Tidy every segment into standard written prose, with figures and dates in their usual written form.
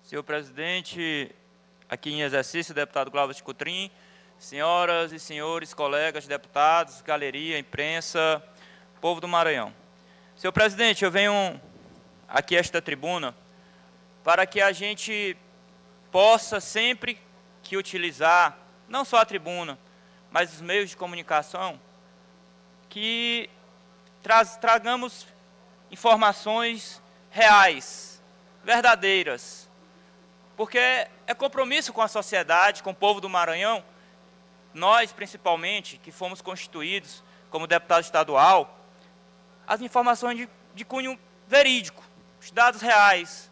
Senhor presidente, aqui em exercício, deputado Glauber Coutrin, senhoras e senhores, colegas deputados, galeria, imprensa, povo do Maranhão. Senhor presidente, eu venho aqui a esta tribuna para que a gente possa sempre que utilizar, não só a tribuna, mas os meios de comunicação, que tragamos informações reais, verdadeiras, porque é compromisso com a sociedade, com o povo do Maranhão, nós principalmente, que fomos constituídos como deputado estadual, as informações de cunho verídico, os dados reais,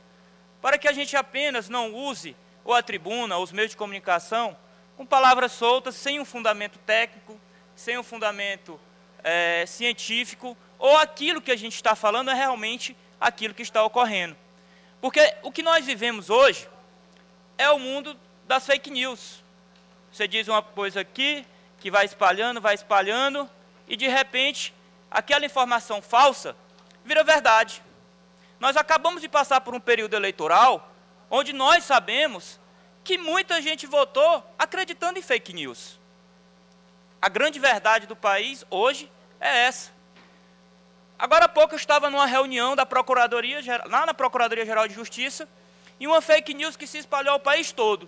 para que a gente apenas não use ou a tribuna, ou os meios de comunicação, com palavras soltas, sem um fundamento técnico, sem um fundamento científico, ou aquilo que a gente está falando é realmente aquilo que está ocorrendo. Porque o que nós vivemos hoje é o mundo das fake news. Você diz uma coisa aqui, que vai espalhando, e de repente, aquela informação falsa vira verdade. Nós acabamos de passar por um período eleitoral, onde nós sabemos que muita gente votou acreditando em fake news. A grande verdade do país hoje é essa. Agora há pouco eu estava numa reunião da Procuradoria, lá na Procuradoria-Geral de Justiça, e uma fake news que se espalhou ao país todo,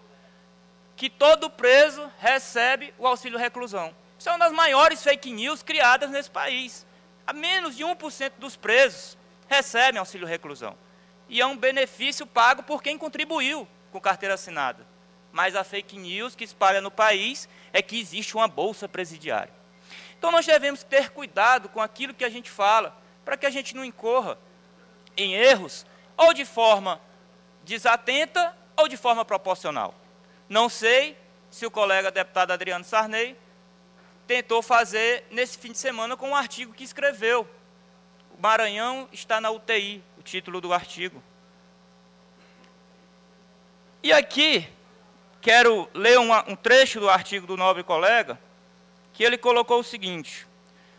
que todo preso recebe o auxílio reclusão. Isso é uma das maiores fake news criadas nesse país. A menos de 1% dos presos recebem auxílio reclusão. E é um benefício pago por quem contribuiu com carteira assinada. Mas a fake news que espalha no país é que existe uma bolsa presidiária. Então nós devemos ter cuidado com aquilo que a gente fala, para que a gente não incorra em erros, ou de forma desatenta, ou de forma proporcional. Não sei se o colega deputado Adriano Sarney tentou fazer nesse fim de semana com um artigo que escreveu. O Maranhão está na UTI, o título do artigo. E aqui, quero ler um trecho do artigo do nobre colega, que ele colocou o seguinte: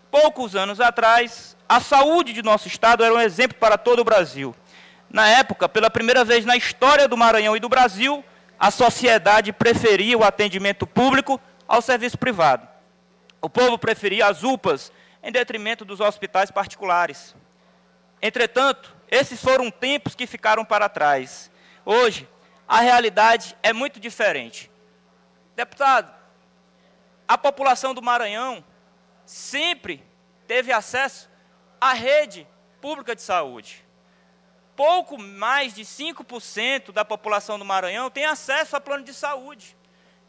poucos anos atrás, a saúde de nosso estado era um exemplo para todo o Brasil. Na época, pela primeira vez na história do Maranhão e do Brasil, a sociedade preferia o atendimento público ao serviço privado. O povo preferia as UPAs em detrimento dos hospitais particulares. Entretanto, esses foram tempos que ficaram para trás. Hoje, a realidade é muito diferente. Deputado, a população do Maranhão sempre teve acesso à rede pública de saúde. Pouco mais de 5% da população do Maranhão tem acesso a plano de saúde.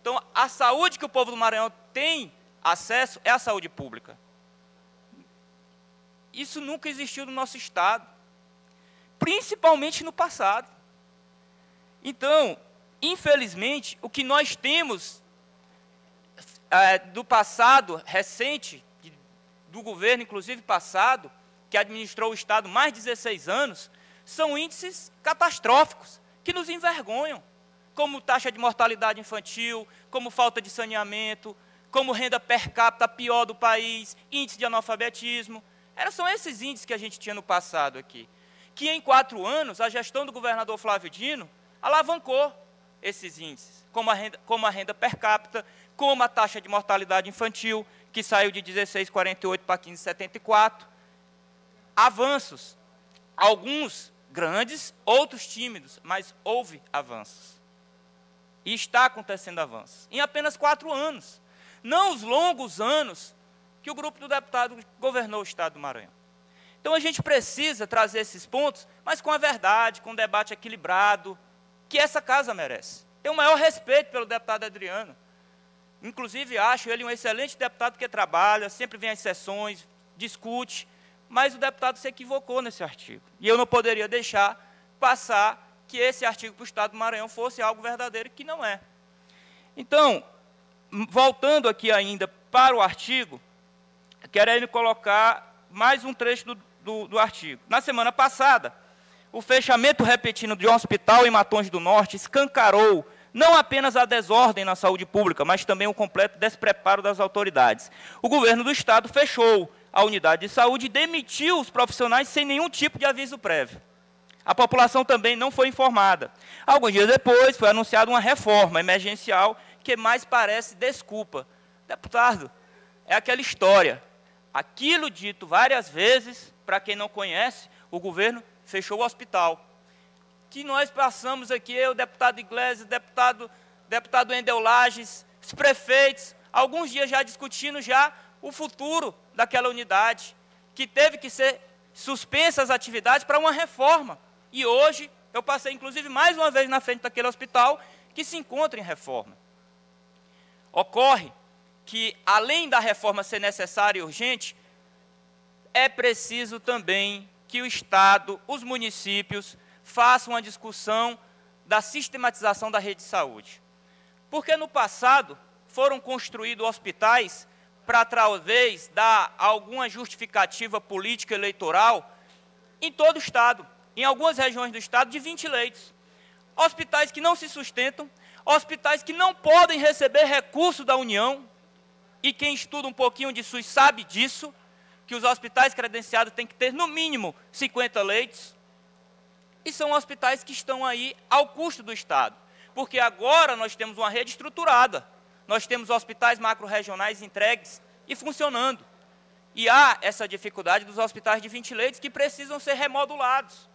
Então, a saúde que o povo do Maranhão tem acesso é a saúde pública. Isso nunca existiu no nosso estado, principalmente no passado. Então, infelizmente, o que nós temos do passado recente, do governo, inclusive passado, que administrou o estado mais de 16 anos, são índices catastróficos, que nos envergonham, como taxa de mortalidade infantil, como falta de saneamento, como renda per capita pior do país, índice de analfabetismo. São esses índices que a gente tinha no passado aqui, que em 4 anos, a gestão do governador Flávio Dino alavancou esses índices, como a renda per capita, como a taxa de mortalidade infantil, que saiu de 16,48 para 15,74. Avanços, alguns grandes, outros tímidos, mas houve avanços. E está acontecendo avanços, em apenas 4 anos. Não os longos anos que o grupo do deputado governou o estado do Maranhão. Então a gente precisa trazer esses pontos, mas com a verdade, com um debate equilibrado, que essa casa merece. Tenho o maior respeito pelo deputado Adriano. Inclusive, acho ele um excelente deputado que trabalha, sempre vem às sessões, discute, mas o deputado se equivocou nesse artigo. E eu não poderia deixar passar que esse artigo para o estado do Maranhão fosse algo verdadeiro, que não é. Então, voltando aqui ainda para o artigo, quero colocar mais um trecho do artigo. Na semana passada, o fechamento repentino de um hospital em Matões do Norte escancarou não apenas a desordem na saúde pública, mas também o completo despreparo das autoridades. O governo do estado fechou a unidade de saúde e demitiu os profissionais sem nenhum tipo de aviso prévio. A população também não foi informada. Alguns dias depois, foi anunciada uma reforma emergencial que mais parece desculpa. Deputado, é aquela história. Aquilo dito várias vezes, para quem não conhece, o governo fechou o hospital. Que nós passamos aqui, eu, deputado Iglesias, deputado Wendel Lages, os prefeitos, alguns dias já discutindo já o futuro daquela unidade, que teve que ser suspensa as atividades para uma reforma. E hoje, eu passei, inclusive, mais uma vez na frente daquele hospital, que se encontra em reforma. Ocorre que, além da reforma ser necessária e urgente, é preciso também que o Estado, os municípios, façam uma discussão da sistematização da rede de saúde. Porque no passado foram construídos hospitais para, talvez, dar alguma justificativa política eleitoral em todo o Estado, em algumas regiões do Estado, de 20 leitos. Hospitais que não se sustentam, hospitais que não podem receber recurso da União, e quem estuda um pouquinho de SUS sabe disso, que os hospitais credenciados têm que ter, no mínimo, 50 leitos, e são hospitais que estão aí ao custo do Estado, porque agora nós temos uma rede estruturada, nós temos hospitais macro-regionais entregues e funcionando, e há essa dificuldade dos hospitais de 20 leitos que precisam ser remodulados,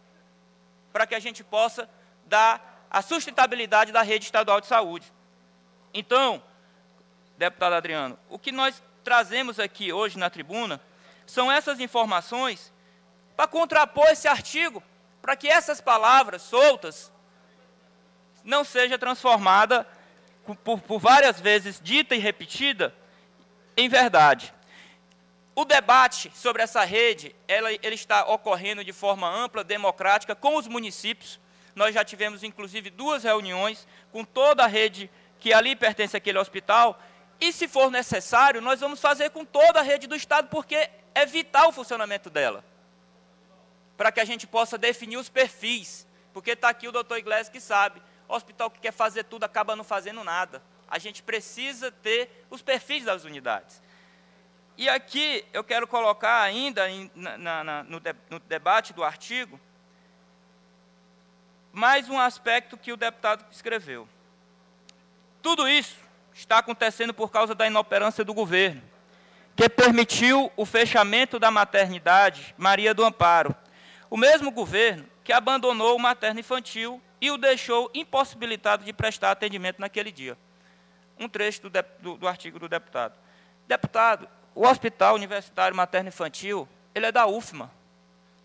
para que a gente possa dar a sustentabilidade da rede estadual de saúde. Então, deputado Adriano, o que nós trazemos aqui hoje na tribuna são essas informações para contrapor esse artigo, para que essas palavras soltas não seja transformada, por várias vezes dita e repetida, em verdade. O debate sobre essa rede, ele está ocorrendo de forma ampla, democrática, com os municípios. Nós já tivemos, inclusive, 2 reuniões com toda a rede que ali pertence àquele hospital, e, se for necessário, nós vamos fazer com toda a rede do Estado, porque é vital o funcionamento dela, para que a gente possa definir os perfis, porque está aqui o doutor Iglesias que sabe, o hospital que quer fazer tudo acaba não fazendo nada. A gente precisa ter os perfis das unidades. E aqui eu quero colocar ainda no debate do artigo mais um aspecto que o deputado escreveu. Tudo isso está acontecendo por causa da inoperância do governo, que permitiu o fechamento da maternidade Maria do Amparo. O mesmo governo que abandonou o materno infantil e o deixou impossibilitado de prestar atendimento naquele dia. Um trecho do artigo do deputado. Deputado, o Hospital Universitário Materno Infantil, ele é da UFMA.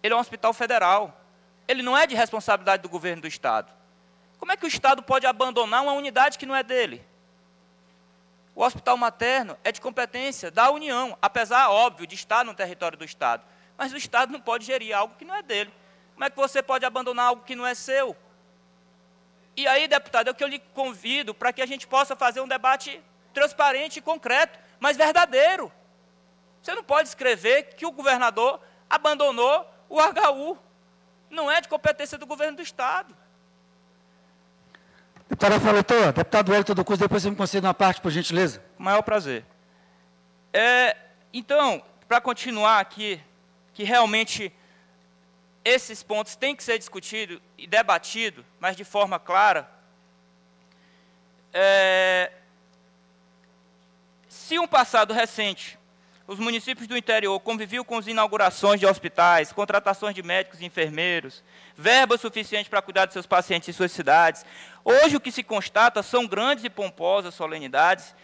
Ele é um hospital federal. Ele não é de responsabilidade do governo do Estado. Como é que o Estado pode abandonar uma unidade que não é dele? O hospital materno é de competência da União, apesar, óbvio, de estar no território do Estado. Mas o Estado não pode gerir algo que não é dele. Como é que você pode abandonar algo que não é seu? E aí, deputado, é o que eu lhe convido para que a gente possa fazer um debate transparente e concreto, mas verdadeiro. Você não pode escrever que o governador abandonou o HU. Não é de competência do governo do Estado. Deputado Rafael Leitor, deputado Wellington do Curso, depois você me concede uma parte, por gentileza. Com o maior prazer. Então, para continuar aqui, que realmente esses pontos têm que ser discutidos e debatidos, mas de forma clara, se um passado recente, os municípios do interior conviviam com as inaugurações de hospitais, contratações de médicos e enfermeiros, verba suficiente para cuidar de seus pacientes em suas cidades, hoje o que se constata são grandes e pomposas solenidades,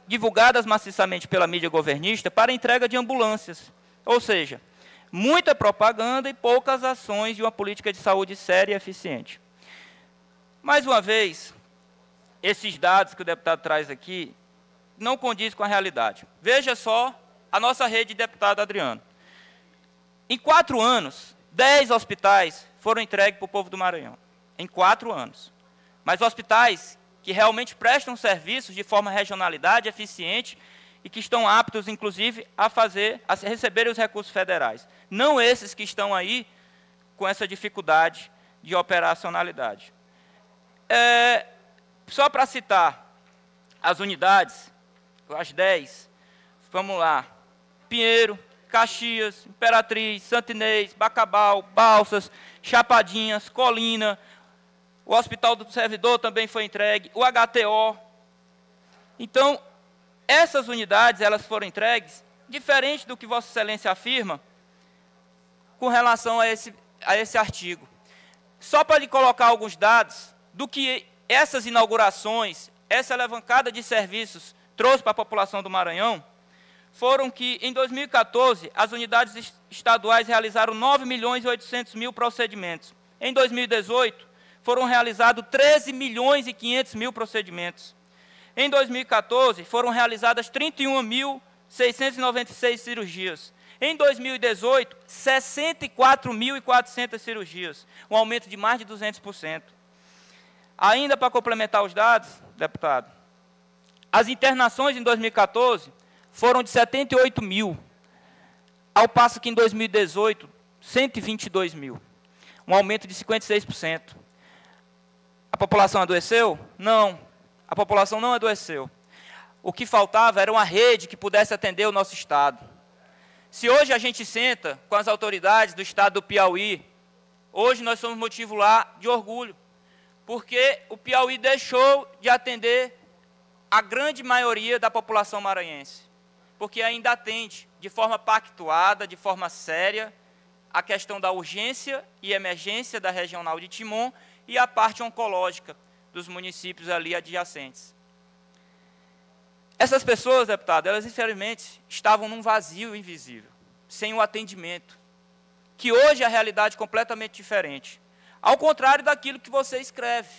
divulgadas maciçamente pela mídia governista para entrega de ambulâncias, ou seja, muita propaganda e poucas ações de uma política de saúde séria e eficiente. Mais uma vez, esses dados que o deputado traz aqui não condiz com a realidade. Veja só a nossa rede, deputado Adriano. Em 4 anos, 10 hospitais foram entregues para o povo do Maranhão. Em 4 anos. Mas hospitais que realmente prestam serviços de forma regionalidade, eficiente, e que estão aptos, inclusive, a receberem os recursos federais. Não esses que estão aí com essa dificuldade de operacionalidade. Só para citar as unidades, as 10, vamos lá: Pinheiro, Caxias, Imperatriz, Santo Inês, Bacabal, Balsas, Chapadinhas, Colina, o Hospital do Servidor também foi entregue, o HTO. Então, essas unidades, elas foram entregues, diferente do que Vossa Excelência afirma, com relação a esse artigo. Só para lhe colocar alguns dados do que essas inaugurações, essa alavancada de serviços trouxe para a população do Maranhão, foram que, em 2014, as unidades estaduais realizaram 9.800.000 procedimentos. Em 2018, foram realizados 13.500.000 procedimentos. Em 2014, foram realizadas 31.696 cirurgias. Em 2018, 64.400 cirurgias, um aumento de mais de 200%. Ainda para complementar os dados, deputado, as internações em 2014 foram de 78 mil, ao passo que em 2018, 122 mil, um aumento de 56%. A população adoeceu? Não, a população não adoeceu. O que faltava era uma rede que pudesse atender o nosso Estado. Se hoje a gente senta com as autoridades do Estado do Piauí, hoje nós somos motivo lá de orgulho, porque o Piauí deixou de atender a grande maioria da população maranhense, porque ainda atende de forma pactuada, de forma séria, a questão da urgência e emergência da regional de Timon e a parte oncológica dos municípios ali adjacentes. Essas pessoas, deputado, elas infelizmente estavam num vazio invisível, sem o atendimento, que hoje a realidade é completamente diferente, ao contrário daquilo que você escreve.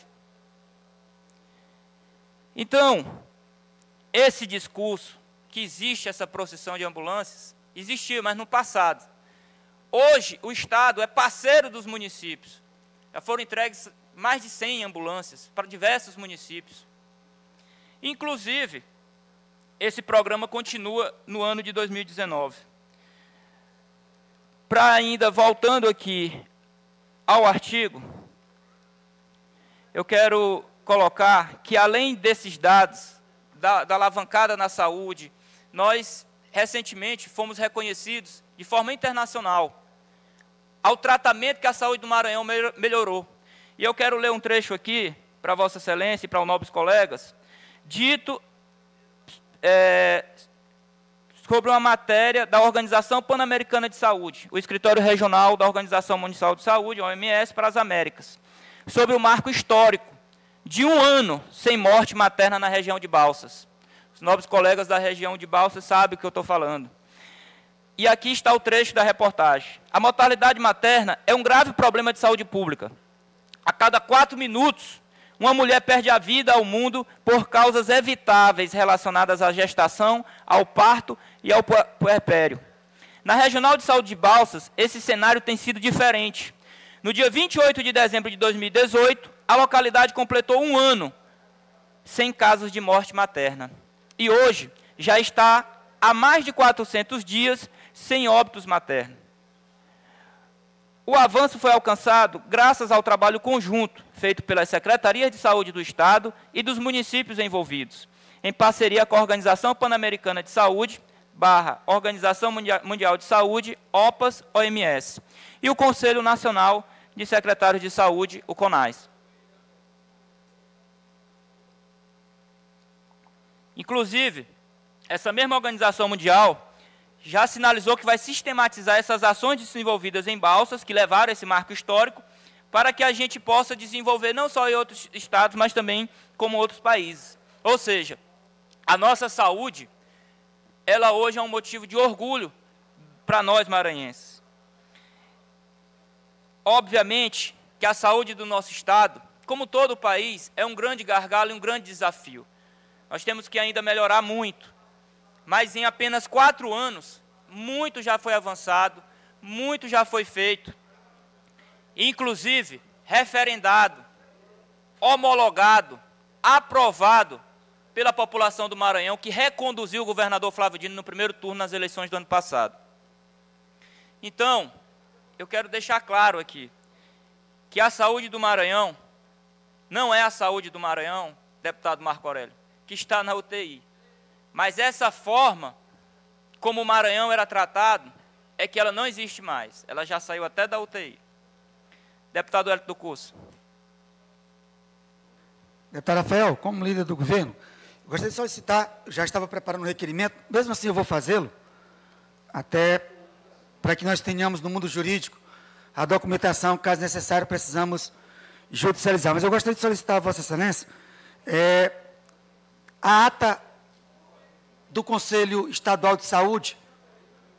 Então, esse discurso, que existe essa procissão de ambulâncias, existia, mas no passado. Hoje, o Estado é parceiro dos municípios. Já foram entregues mais de 100 ambulâncias para diversos municípios. Inclusive, esse programa continua no ano de 2019. Para ainda, voltando aqui ao artigo, eu quero colocar que, além desses dados, da alavancada na saúde, nós, recentemente, fomos reconhecidos de forma internacional ao tratamento que a saúde do Maranhão melhorou. E eu quero ler um trecho aqui, para Vossa Excelência e para os nobres colegas, dito sobre uma matéria da Organização Pan-Americana de Saúde, o Escritório Regional da Organização Mundial de Saúde, OMS, para as Américas, sobre o marco histórico de 1 ano sem morte materna na região de Balsas. Os nobres colegas da região de Balsas sabem o que eu estou falando. E aqui está o trecho da reportagem. A mortalidade materna é um grave problema de saúde pública. A cada 4 minutos, uma mulher perde a vida ao mundo por causas evitáveis relacionadas à gestação, ao parto e ao puerpério. Na Regional de Saúde de Balsas, esse cenário tem sido diferente. No dia 28 de dezembro de 2018, a localidade completou 1 ano sem casos de morte materna. E hoje já está há mais de 400 dias sem óbitos maternos. O avanço foi alcançado graças ao trabalho conjunto feito pelas Secretarias de Saúde do Estado e dos municípios envolvidos, em parceria com a Organização Pan-Americana de Saúde, Organização Mundial de Saúde, OPAS, OMS, e o Conselho Nacional de Secretários de Saúde, o CONAS. Inclusive, essa mesma organização mundial já sinalizou que vai sistematizar essas ações desenvolvidas em Balsas, que levaram esse marco histórico, para que a gente possa desenvolver não só em outros estados, mas também como outros países. Ou seja, a nossa saúde, ela hoje é um motivo de orgulho para nós maranhenses. Obviamente que a saúde do nosso estado, como todo o país, é um grande gargalo e um grande desafio. Nós temos que ainda melhorar muito, mas em apenas 4 anos, muito já foi avançado, muito já foi feito, inclusive referendado, homologado, aprovado pela população do Maranhão, que reconduziu o governador Flávio Dino no primeiro turno nas eleições do ano passado. Então, eu quero deixar claro aqui, que a saúde do Maranhão não é a saúde do Maranhão, deputado Marco Aurélio, que está na UTI. Mas essa forma como o Maranhão era tratado é que ela não existe mais. Ela já saiu até da UTI. Deputado Hélio do Curso. Deputado Rafael, como líder do governo, eu gostaria de solicitar, já estava preparando o requerimento, mesmo assim eu vou fazê-lo, até para que nós tenhamos no mundo jurídico a documentação, caso necessário, precisamos judicializar. Mas eu gostaria de solicitar a Vossa Excelência a ata do Conselho Estadual de Saúde,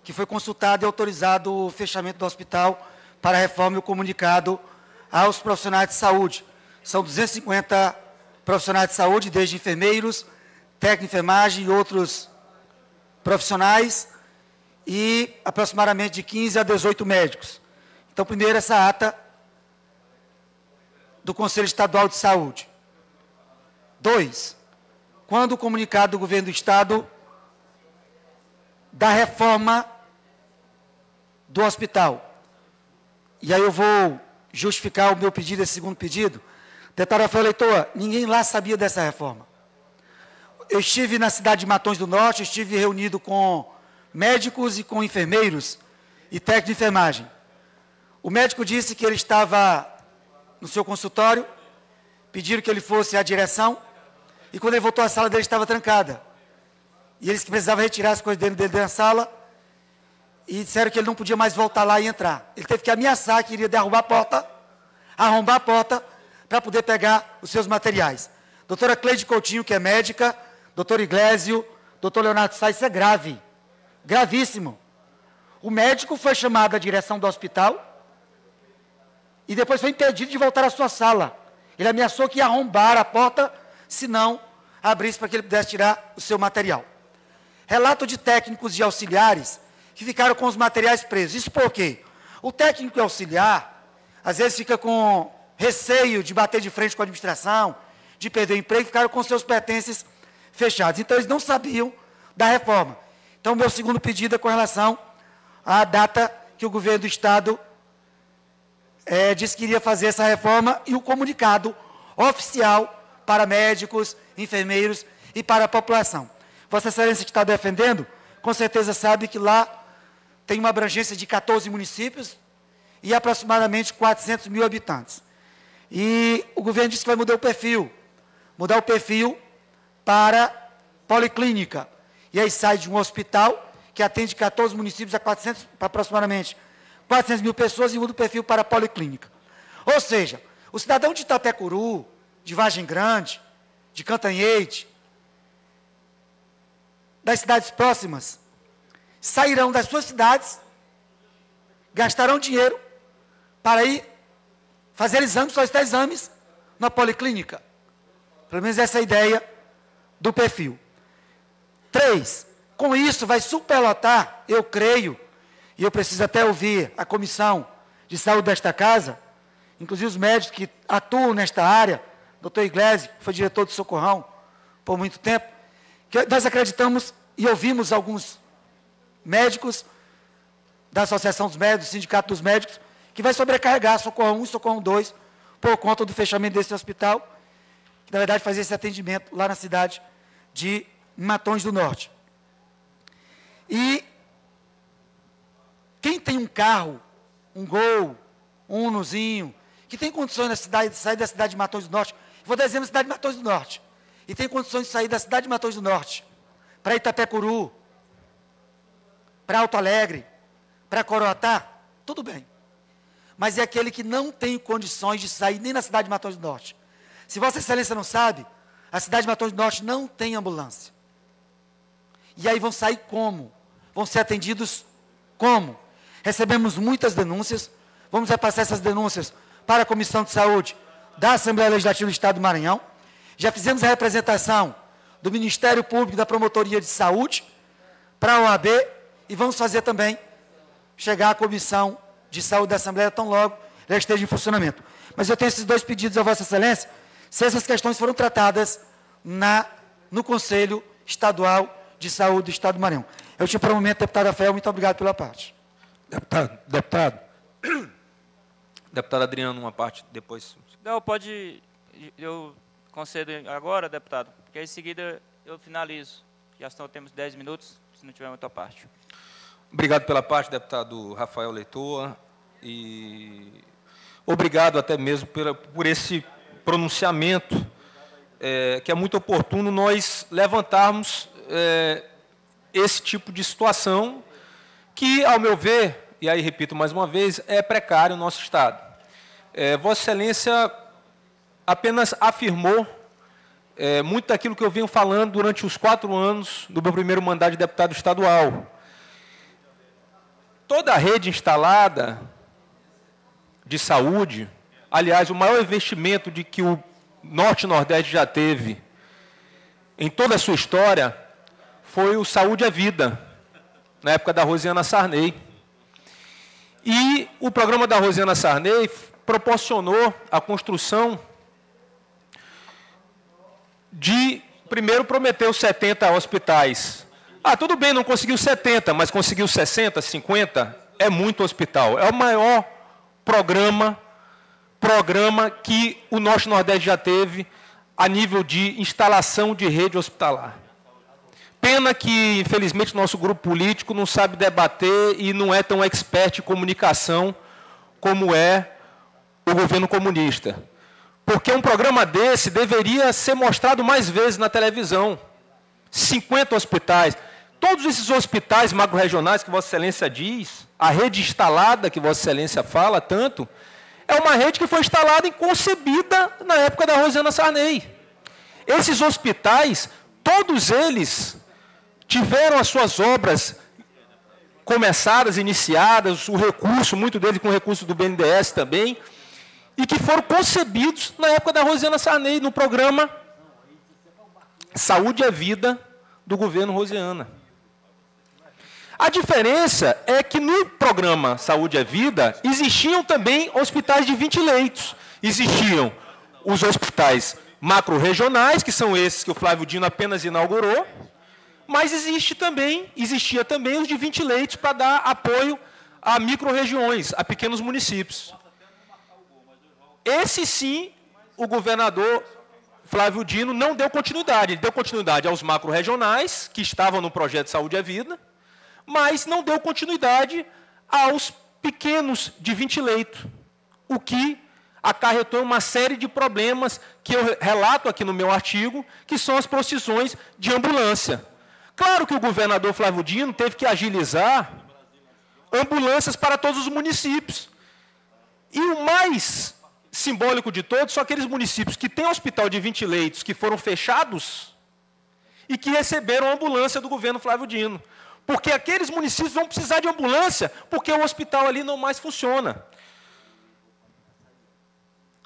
que foi consultado e autorizado o fechamento do hospital para a reforma e o comunicado aos profissionais de saúde. São 250 profissionais de saúde, desde enfermeiros, técnico de enfermagem e outros profissionais, e aproximadamente de 15 a 18 médicos. Então, primeiro, essa ata do Conselho Estadual de Saúde. 2, quando o comunicado do Governo do Estado da reforma do hospital. E aí eu vou justificar o meu pedido, esse segundo pedido. Deputado Rafael Leitor, ninguém lá sabia dessa reforma. Eu estive na cidade de Matões do Norte, estive reunido com médicos e com enfermeiros e técnicos de enfermagem. O médico disse que ele estava no seu consultório, pediram que ele fosse à direção, e quando ele voltou à sala dele estava trancada. E eles que precisavam retirar as coisas dele da sala, e disseram que ele não podia mais voltar lá e entrar. Ele teve que ameaçar que iria derrubar a porta, arrombar a porta, para poder pegar os seus materiais. Doutora Cleide Coutinho, que é médica, doutor Iglesio, doutor Leonardo Sá, isso é grave, gravíssimo. O médico foi chamado à direção do hospital e depois foi impedido de voltar à sua sala. Ele ameaçou que ia arrombar a porta, se não abrisse para que ele pudesse tirar o seu material. Relato de técnicos e auxiliares que ficaram com os materiais presos. Isso por quê? O técnico e auxiliar, às vezes fica com receio de bater de frente com a administração, de perder o emprego, ficaram com seus pertences fechados. Então, eles não sabiam da reforma. Então, o meu segundo pedido é com relação à data que o governo do Estado disse que iria fazer essa reforma e o comunicado oficial para médicos, enfermeiros e para a população. Vossa Excelência que está defendendo, com certeza sabe que lá tem uma abrangência de 14 municípios e aproximadamente 400 mil habitantes. E o governo disse que vai mudar o perfil para policlínica. E aí sai de um hospital que atende 14 municípios a aproximadamente 400 mil pessoas e muda o perfil para policlínica. Ou seja, o cidadão de Itapecuru, de Vargem Grande, de Cantanhede, das cidades próximas, sairão das suas cidades, gastarão dinheiro para ir fazer exames, solicitar exames na policlínica. Pelo menos essa é a ideia do perfil. 3, com isso vai superlotar, eu creio, e eu preciso até ouvir a comissão de saúde desta casa, inclusive os médicos que atuam nesta área, doutor Iglesias, que foi diretor do Socorrão por muito tempo, que nós acreditamos e ouvimos alguns médicos da Associação dos Médicos, do Sindicato dos Médicos, que vai sobrecarregar Socorrão 1 e Socorrão 2 por conta do fechamento desse hospital, que na verdade fazia esse atendimento lá na cidade de Matões do Norte. E quem tem um carro, um Gol, um Unozinho, que tem condições de sair da cidade de Matões do Norte, vou dar exemplo da cidade de Matões do Norte, e tem condições de sair da cidade de Matões do Norte para Itapecuru, para Alto Alegre, para Coroatá, tudo bem. Mas é aquele que não tem condições de sair nem na cidade de Matões do Norte. Se Vossa Excelência não sabe, a cidade de Matões do Norte não tem ambulância. E aí vão sair como? Vão ser atendidos como? Recebemos muitas denúncias, vamos repassar essas denúncias para a Comissão de Saúde da Assembleia Legislativa do Estado do Maranhão. Já fizemos a representação do Ministério Público e da Promotoria de Saúde para a OAB e vamos fazer também chegar à Comissão de Saúde da Assembleia tão logo ela esteja em funcionamento. Mas eu tenho esses dois pedidos a Vossa Excelência, se essas questões foram tratadas no Conselho Estadual de Saúde do Estado do Maranhão. Eu te prometo, deputado Rafael, muito obrigado pela parte. Deputado Adriano, uma parte, depois. Não, pode, eu concedo agora, deputado, porque em seguida eu finalizo. Já temos 10 minutos, se não tiver outra parte. Obrigado pela parte, deputado Rafael Leitoa, e obrigado até mesmo por esse pronunciamento, que é muito oportuno nós levantarmos esse tipo de situação que, ao meu ver, e aí repito mais uma vez, é precário no nosso Estado. Vossa Excelência apenas afirmou muito daquilo que eu venho falando durante os 4 anos do meu primeiro mandato de deputado estadual. Toda a rede instalada de saúde, aliás, o maior investimento de que o Norte e Nordeste já teve em toda a sua história foi o Saúde é Vida, na época da Rosiana Sarney. E o programa da Rosiana Sarney proporcionou a construção de, primeiro, prometeu 70 hospitais. Tudo bem, não conseguiu 70, mas conseguiu 60, 50, é muito hospital. É o maior programa que o Norte e Nordeste já teve a nível de instalação de rede hospitalar. Pena que, infelizmente, nosso grupo político não sabe debater e não é tão expert em comunicação como é o governo comunista. Porque um programa desse deveria ser mostrado mais vezes na televisão. 50 hospitais. Todos esses hospitais macro-regionais que Vossa Excelência diz, a rede instalada que Vossa Excelência fala tanto, é uma rede que foi instalada e concebida na época da Rosiana Sarney. Esses hospitais, todos eles tiveram as suas obras começadas, iniciadas, o recurso, muito deles com recurso do BNDES também, e que foram concebidos na época da Rosiana Sarney, no programa Saúde é Vida do governo Rosiana. A diferença é que no programa Saúde é Vida existiam também hospitais de 20 leitos. Existiam os hospitais macro-regionais, que são esses que o Flávio Dino apenas inaugurou, mas existia também os de 20 leitos para dar apoio a micro-regiões, a pequenos municípios. Esse sim, o governador Flávio Dino não deu continuidade. Ele deu continuidade aos macro-regionais, que estavam no projeto Saúde é Vida, mas não deu continuidade aos pequenos de 20 leitos, o que acarretou uma série de problemas que eu relato aqui no meu artigo, que são as procissões de ambulância. Claro que o governador Flávio Dino teve que agilizar ambulâncias para todos os municípios. E o mais simbólico de todos são aqueles municípios que têm hospital de 20 leitos que foram fechados e que receberam a ambulância do governo Flávio Dino. Porque aqueles municípios vão precisar de ambulância, porque o hospital ali não mais funciona.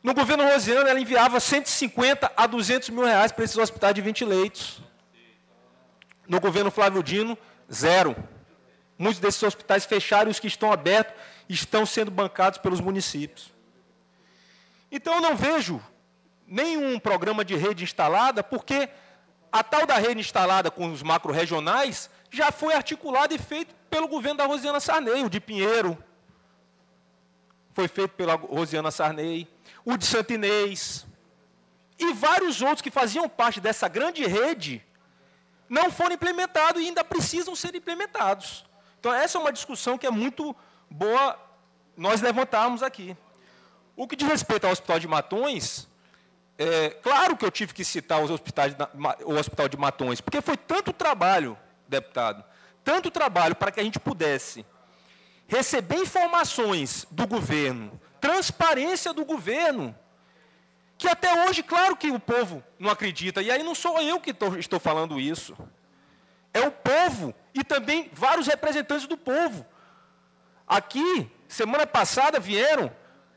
No governo Rosiana, ela enviava 150 a 200 mil reais para esses hospitais de 20 leitos. No governo Flávio Dino, 0. Muitos desses hospitais fecharam e os que estão abertos estão sendo bancados pelos municípios. Então, eu não vejo nenhum programa de rede instalada, porque a tal da rede instalada com os macro-regionais já foi articulado e feito pelo governo da Rosiana Sarney. O de Pinheiro foi feito pela Rosiana Sarney, o de Santo Inês, e vários outros que faziam parte dessa grande rede não foram implementados e ainda precisam ser implementados. Então, essa é uma discussão que é muito boa nós levantarmos aqui. O que diz respeito ao Hospital de Matões, claro que eu tive que citar o Hospital de Matões, porque foi tanto trabalho, deputado, tanto trabalho para que a gente pudesse receber informações do governo, transparência do governo, que até hoje, claro que o povo não acredita, e aí não sou eu que estou falando isso, é o povo e também vários representantes do povo. Aqui, semana passada, vieram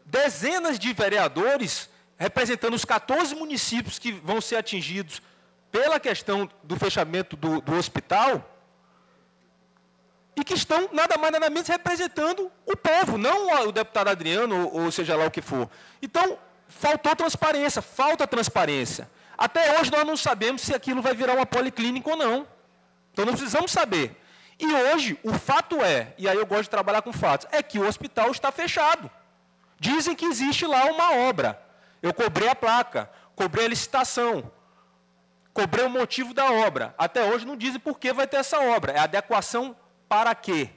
dezenas de vereadores representando os 14 municípios que vão ser atingidos pela questão do fechamento do hospital, e que estão, nada mais nada menos, representando o povo, não o deputado Adriano, ou seja lá o que for. Então, faltou transparência, falta transparência. Até hoje nós não sabemos se aquilo vai virar uma policlínica ou não. Então, nós precisamos saber. E hoje, o fato é, e aí eu gosto de trabalhar com fatos, é que o hospital está fechado. Dizem que existe lá uma obra. Eu cobrei a placa, cobrei a licitação, cobrei o motivo da obra. Até hoje não dizem por que vai ter essa obra. É adequação para quê?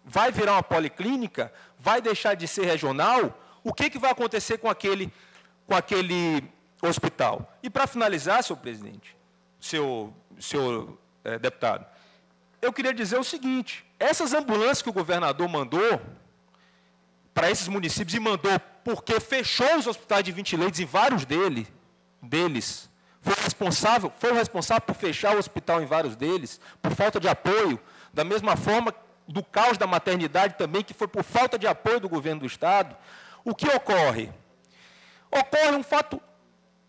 vai virar uma policlínica, vai deixar de ser regional, o que vai acontecer com aquele hospital? E, para finalizar, senhor presidente, senhor deputado, eu queria dizer o seguinte: essas ambulâncias que o governador mandou para esses municípios, e mandou porque fechou os hospitais de 20 leitos em vários deles, foi o responsável por fechar o hospital em vários deles, por falta de apoio, da mesma forma do caos da maternidade também, que foi por falta de apoio do governo do Estado. O que ocorre? Ocorre um fato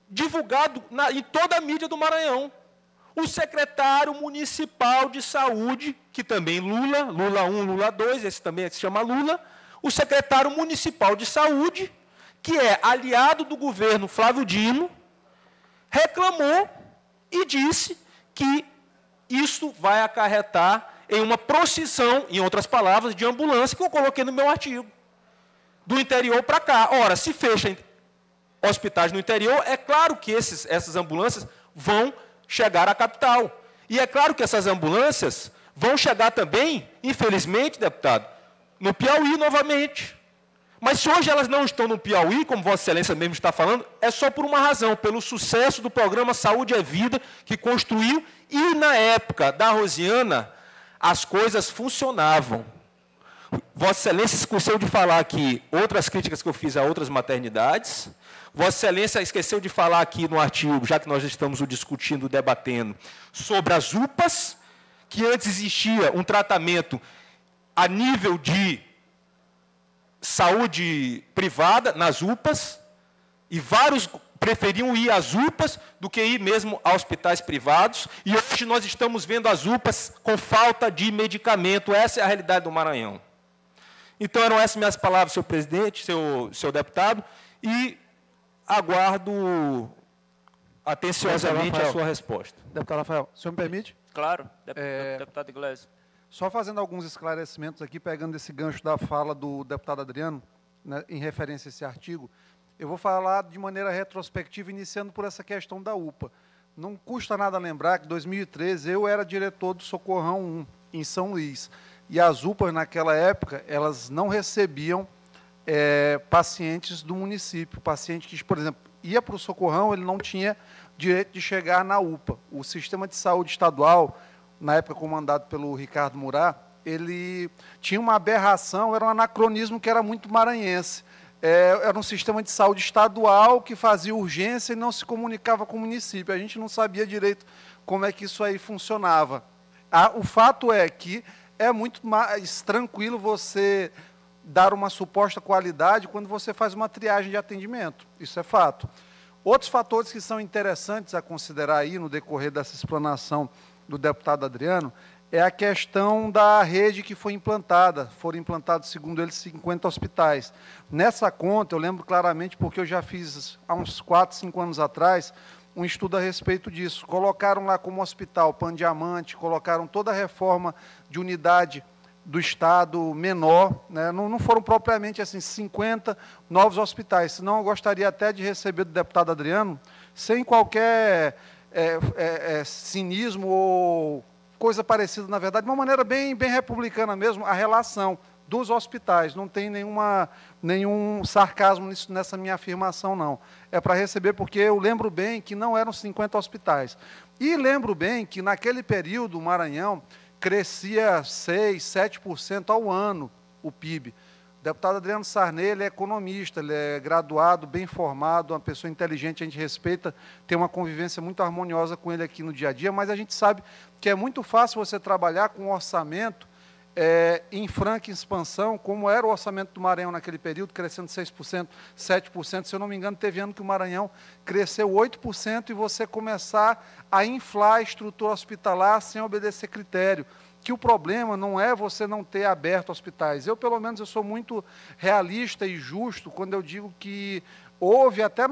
divulgado em toda a mídia do Maranhão. O secretário municipal de saúde, que também Lula 1, Lula 2, esse também se chama Lula, o secretário municipal de saúde, que é aliado do governo Flávio Dino, reclamou e disse que isso vai acarretar em uma procissão, em outras palavras, de ambulância, que eu coloquei no meu artigo, do interior para cá. Ora, se fechem hospitais no interior, é claro que essas ambulâncias vão chegar à capital. E é claro que essas ambulâncias vão chegar também, infelizmente, deputado, no Piauí novamente. Mas se hoje elas não estão no Piauí, como Vossa Excelência mesmo está falando, é só por uma razão, pelo sucesso do programa Saúde é Vida, que construiu, e na época da Rosiana, as coisas funcionavam. Vossa Excelência esqueceu de falar aqui outras críticas que eu fiz a outras maternidades. Vossa Excelência esqueceu de falar aqui no artigo, já que nós estamos discutindo, debatendo, sobre as UPAs, que antes existia um tratamento a nível de saúde privada nas UPAs, e vários preferiam ir às UPAs do que ir mesmo a hospitais privados, e hoje nós estamos vendo as UPAs com falta de medicamento. Essa é a realidade do Maranhão. Então, eram essas minhas palavras, senhor presidente, senhor deputado, e aguardo atenciosamente a sua resposta. Deputado Rafael, o senhor me permite? Claro, deputado Iglesias. Só fazendo alguns esclarecimentos aqui, pegando esse gancho da fala do deputado Adriano, né, em referência a esse artigo, eu vou falar de maneira retrospectiva, iniciando por essa questão da UPA. Não custa nada lembrar que, em 2013, eu era diretor do Socorrão 1, em São Luís. E as UPAs, naquela época, elas não recebiam pacientes do município. Paciente que, por exemplo, ia para o Socorrão, ele não tinha direito de chegar na UPA. O sistema de saúde estadual, na época comandado pelo Ricardo Murat, ele tinha uma aberração, era um anacronismo que era muito maranhense. Era um sistema de saúde estadual que fazia urgência e não se comunicava com o município. A gente não sabia direito como é que isso aí funcionava. O fato é que é muito mais tranquilo você dar uma suposta qualidade quando você faz uma triagem de atendimento. Isso é fato. Outros fatores que são interessantes a considerar aí no decorrer dessa explanação do deputado Adriano é a questão da rede que foi implantada. Foram implantados, segundo ele, 50 hospitais. Nessa conta, eu lembro claramente, porque eu já fiz, há uns 4, 5 anos atrás, um estudo a respeito disso. Colocaram lá como hospital Pan Diamante, colocaram toda a reforma de unidade do Estado menor, né? Não foram propriamente assim 50 novos hospitais, senão eu gostaria até de receber do deputado Adriano, sem qualquer cinismo ou coisa parecida, na verdade, de uma maneira bem republicana mesmo, a relação dos hospitais. Não tem nenhum sarcasmo nessa minha afirmação, não. É para receber, porque eu lembro bem que não eram 50 hospitais. E lembro bem que, naquele período, o Maranhão crescia 6%, 7% ao ano, o PIB. O deputado Adriano Sarney, ele é economista, ele é graduado, bem formado, uma pessoa inteligente, a gente respeita, tem uma convivência muito harmoniosa com ele aqui no dia a dia, mas a gente sabe que é muito fácil você trabalhar com um orçamento em franca expansão, como era o orçamento do Maranhão naquele período, crescendo 6%, 7%, se eu não me engano, teve ano que o Maranhão cresceu 8% e você começar a inflar a estrutura hospitalar sem obedecer critério. Que o problema não é você não ter aberto hospitais. Eu, pelo menos, eu sou muito realista e justo quando eu digo que houve, até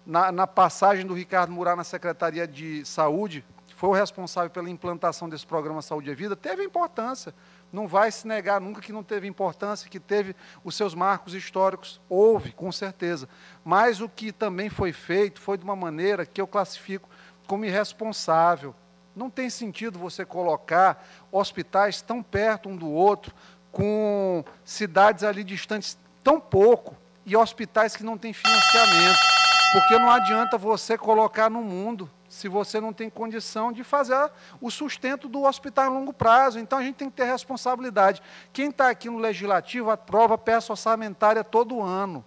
na passagem do Ricardo Murat na Secretaria de Saúde, que foi o responsável pela implantação desse programa Saúde é Vida, teve importância. Não vai se negar nunca que não teve importância, que teve os seus marcos históricos. Houve, com certeza. Mas o que também foi feito foi de uma maneira que eu classifico como irresponsável. Não tem sentido você colocar hospitais tão perto um do outro, com cidades ali distantes tão pouco, e hospitais que não têm financiamento. Porque não adianta você colocar no mundo se você não tem condição de fazer o sustento do hospital em longo prazo. Então, a gente tem que ter responsabilidade. Quem está aqui no Legislativo aprova peça orçamentária todo ano.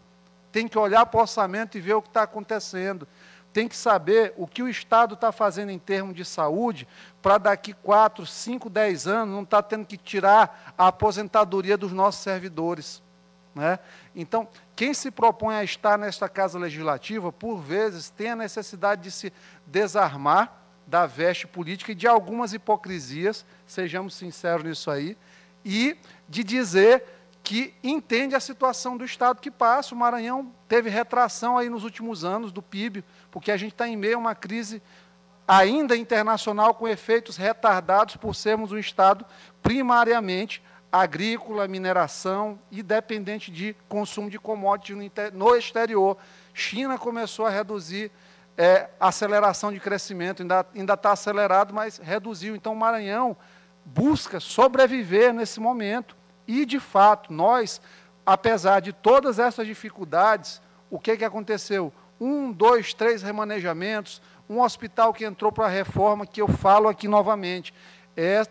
Tem que olhar para o orçamento e ver o que está acontecendo. Tem que saber o que o Estado está fazendo em termos de saúde para daqui 4, 5, 10 anos não estar tendo que tirar a aposentadoria dos nossos servidores. Né? Então, quem se propõe a estar nesta Casa Legislativa, por vezes, tem a necessidade de se desarmar da veste política e de algumas hipocrisias, sejamos sinceros nisso aí, e de dizer que entende a situação do Estado que passa. O Maranhão teve retração aí nos últimos anos do PIB, porque a gente está em meio a uma crise ainda internacional com efeitos retardados por sermos um Estado primariamente agrícola, mineração e dependente de consumo de commodities no exterior. China começou a reduzir a aceleração de crescimento, ainda está acelerado, mas reduziu. Então, o Maranhão busca sobreviver nesse momento. E, de fato, nós, apesar de todas essas dificuldades, o que aconteceu? 1, 2, 3 remanejamentos, um hospital que entrou para a reforma, que eu falo aqui novamente.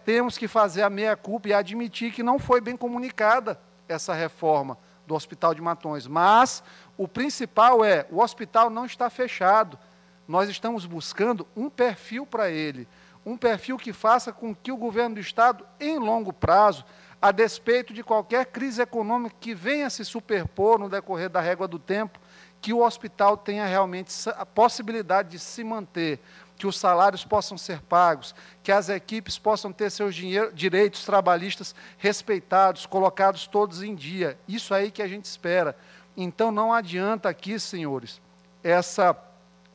Temos que fazer a meia-culpa e admitir que não foi bem comunicada essa reforma do Hospital de Matões. Mas o principal o hospital não está fechado. Nós estamos buscando um perfil para ele, um perfil que faça com que o governo do Estado, em longo prazo, a despeito de qualquer crise econômica que venha se superpor no decorrer da régua do tempo, que o hospital tenha realmente a possibilidade de se manter, que os salários possam ser pagos, que as equipes possam ter seus direitos trabalhistas respeitados, colocados todos em dia. Isso aí que a gente espera. Então, não adianta aqui, senhores, essa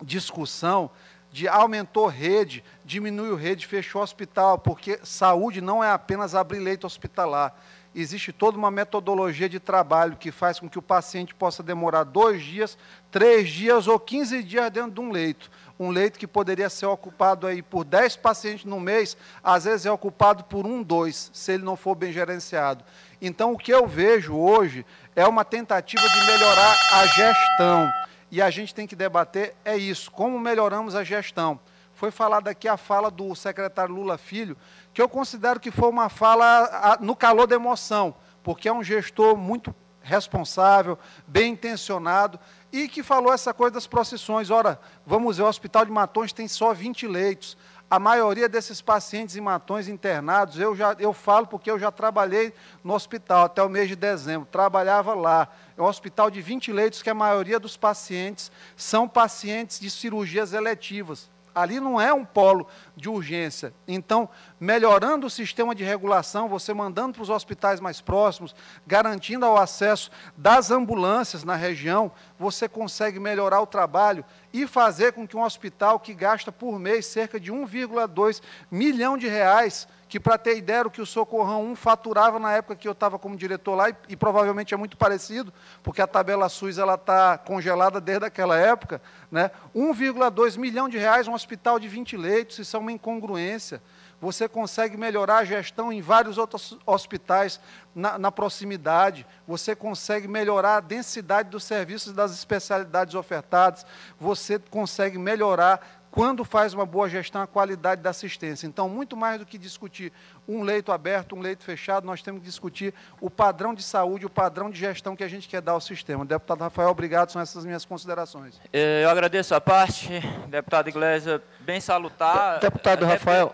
discussão de aumentou rede, diminuiu rede, fechou hospital, porque saúde não é apenas abrir leito hospitalar. Existe toda uma metodologia de trabalho que faz com que o paciente possa demorar 2 dias, 3 dias ou 15 dias dentro de um leito. Um leito que poderia ser ocupado aí por 10 pacientes no mês, às vezes é ocupado por 1, 2, se ele não for bem gerenciado. Então, o que eu vejo hoje é uma tentativa de melhorar a gestão. E a gente tem que debater isso, como melhoramos a gestão. Foi falada aqui a fala do secretário Lula Filho, que eu considero que foi uma fala no calor da emoção, porque é um gestor muito responsável, bem intencionado, e que falou essa coisa das procissões. Ora, vamos ver, o Hospital de Matões tem só 20 leitos. A maioria desses pacientes em Matões internados, eu falo porque eu já trabalhei no hospital até o mês de dezembro, trabalhava lá. É um hospital de 20 leitos que a maioria dos pacientes são pacientes de cirurgias eletivas. Ali não é um polo de urgência. Então, melhorando o sistema de regulação, você mandando para os hospitais mais próximos, garantindo o acesso das ambulâncias na região, você consegue melhorar o trabalho e fazer com que um hospital que gasta por mês cerca de 1,2 milhão de reais, que, para ter ideia, era o que o Socorrão 1 faturava na época que eu estava como diretor lá, e provavelmente é muito parecido, porque a tabela SUS está congelada desde aquela época, né? 1,2 milhão de reais, um hospital de 20 leitos, isso é uma incongruência. Você consegue melhorar a gestão em vários outros hospitais na proximidade, você consegue melhorar a densidade dos serviços e das especialidades ofertadas, você consegue melhorar, quando faz uma boa gestão, a qualidade da assistência. Então, muito mais do que discutir um leito aberto, um leito fechado, nós temos que discutir o padrão de saúde, o padrão de gestão que a gente quer dar ao sistema. Deputado Rafael, obrigado, são essas minhas considerações. Eu agradeço a parte, deputado Iglesia, bem salutar. Deputado Rafael,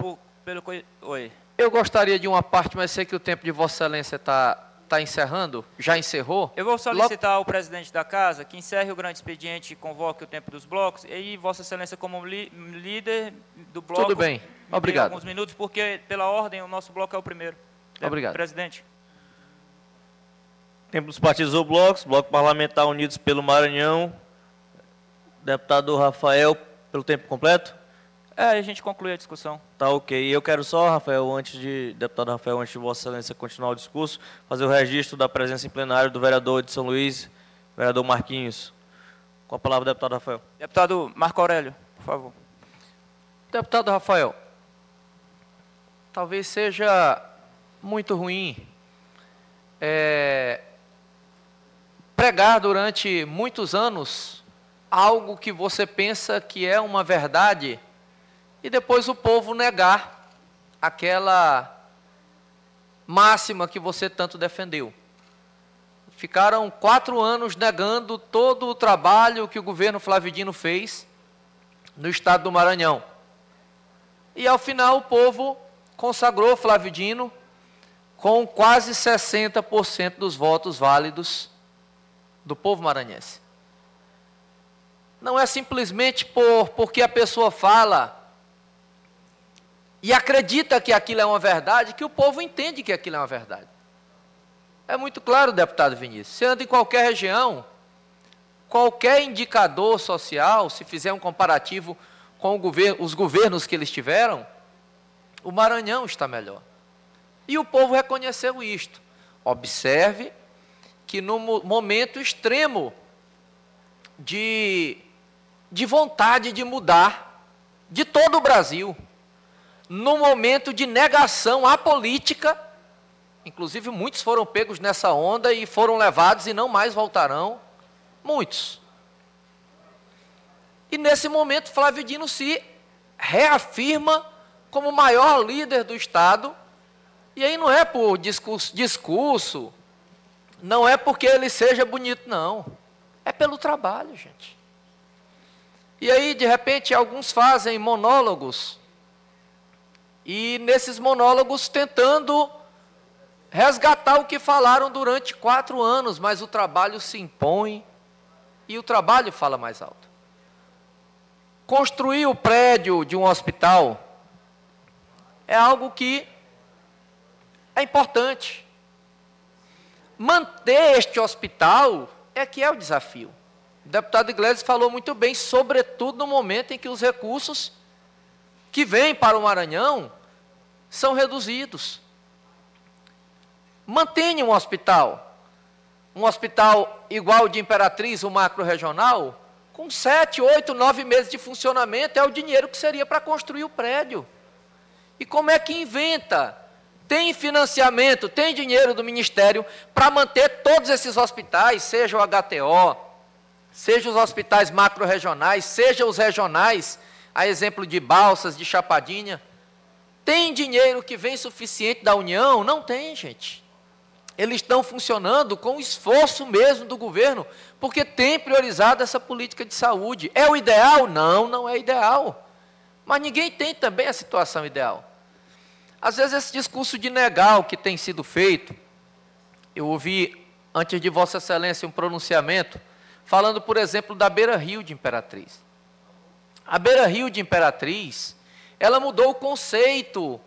Oi. Eu gostaria de uma parte, mas sei que o tempo de Vossa Excelência está encerrando, já encerrou. Eu vou solicitar ao presidente da Casa que encerre o grande expediente e convoque o tempo dos blocos, e aí Vossa Excelência, como líder do bloco... Tudo bem, obrigado. Alguns minutos, porque, pela ordem, o nosso bloco é o primeiro. Obrigado. Presidente. Tempo dos partidos ou blocos, Bloco Parlamentar Unidos pelo Maranhão, deputado Rafael, pelo tempo completo? A gente conclui a discussão. Tá ok. Eu quero só, deputado Rafael, antes de Vossa Excelência continuar o discurso, fazer o registro da presença em plenário do vereador de São Luís, vereador Marquinhos. Com a palavra, deputado Rafael. Deputado Marco Aurélio, por favor. Deputado Rafael, talvez seja muito ruim pregar durante muitos anos algo que você pensa que é uma verdade e depois o povo negar aquela máxima que você tanto defendeu. Ficaram 4 anos negando todo o trabalho que o governo Flávio Dino fez no estado do Maranhão. E ao final o povo consagrou Flávio Dino com quase 60% dos votos válidos do povo maranhense. Não é simplesmente porque a pessoa fala e acredita que aquilo é uma verdade, que o povo entende que aquilo é uma verdade. É muito claro, deputado Vinícius. Você anda em qualquer região, qualquer indicador social, se fizer um comparativo com os governos que eles tiveram, o Maranhão está melhor. E o povo reconheceu isto. Observe que no momento extremo de vontade de mudar de todo o Brasil, no momento de negação à política, inclusive muitos foram pegos nessa onda e foram levados e não mais voltarão, muitos. E nesse momento Flávio Dino se reafirma como o maior líder do Estado, e aí não é por discurso, não é porque ele seja bonito, não. É pelo trabalho, gente. E aí, de repente, alguns fazem monólogos, e nesses monólogos tentando resgatar o que falaram durante 4 anos, mas o trabalho se impõe, e o trabalho fala mais alto. Construir o prédio de um hospital é algo que é importante. Manter este hospital é que é o desafio. O deputado Iglesias falou muito bem, sobretudo no momento em que os recursos que vêm para o Maranhão são reduzidos. Mantenha um hospital igual o de Imperatriz, o macro-regional, com 7, 8, 9 meses de funcionamento, é o dinheiro que seria para construir o prédio. E como é que inventa? Tem financiamento, tem dinheiro do Ministério para manter todos esses hospitais, seja o HTO, seja os hospitais macro-regionais, seja os regionais, a exemplo de Balsas, de Chapadinha. Tem dinheiro que vem suficiente da União? Não tem, gente. Eles estão funcionando com o esforço mesmo do governo, porque tem priorizado essa política de saúde. É o ideal? Não, não é ideal. Mas ninguém tem também a situação ideal. Às vezes esse discurso de negar o que tem sido feito, eu ouvi antes de Vossa Excelência um pronunciamento, falando, por exemplo, da Beira-Rio de Imperatriz. A Beira-Rio de Imperatriz, ela mudou o conceito